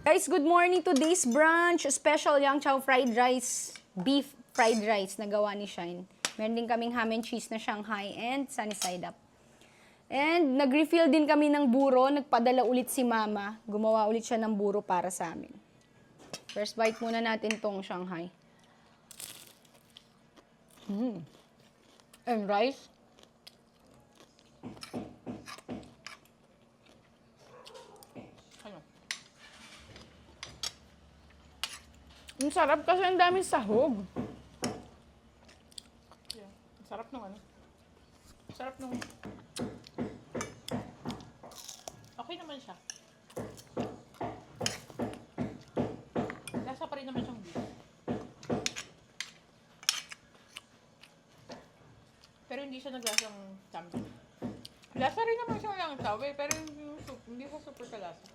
Guys, good morning. Today's brunch, special yang chow fried rice, beef fried rice na gawa ni Shine. Meron din kaming ham and cheese na Shanghai and sunny side up. And nag-refill din kami ng buro, nagpadala ulit si Mama. Gumawa ulit siya ng buro para sa amin. First bite muna natin tong Shanghai. And rice. Ano? Ang sarap kasi ang daming sahog. Yeah. Sarap nung ano. Sarap nung... Okay naman siya. Lasa pa rin naman siyang beef. Pero hindi siya naglasang champion. Lasa rin naman siya ng sawi, pero hindi siya super kalasa.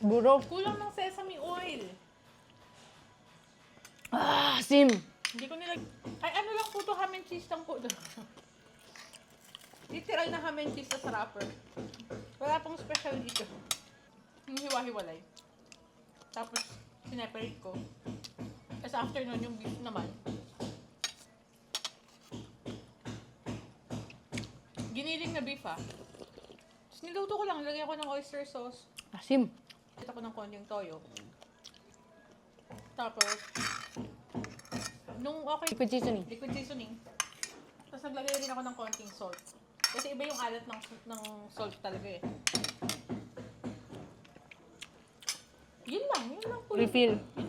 Buro. Kulang ng sesame oil. Ah, sim. Hindi ko nilag... Ay, ano lang po to, ham and cheese lang po. Literal na ham and cheese sa wrapper. Wala pong special dito. Yung hiwa-hiwalay. Tapos, sineparate ko. Tapos after nun, yung beef naman. Giniling na beef ah. Tapos niluto ko lang, lagyan ko ng oyster sauce. Asim. Kita ko ng konting toyo. Tapos, nung okay, Liquid seasoning. liquid seasoning. Tapos naglagay rin ako ng konting salt. Kasi iba yung alat ng salt talaga eh. Yun lang po. Refill. Yun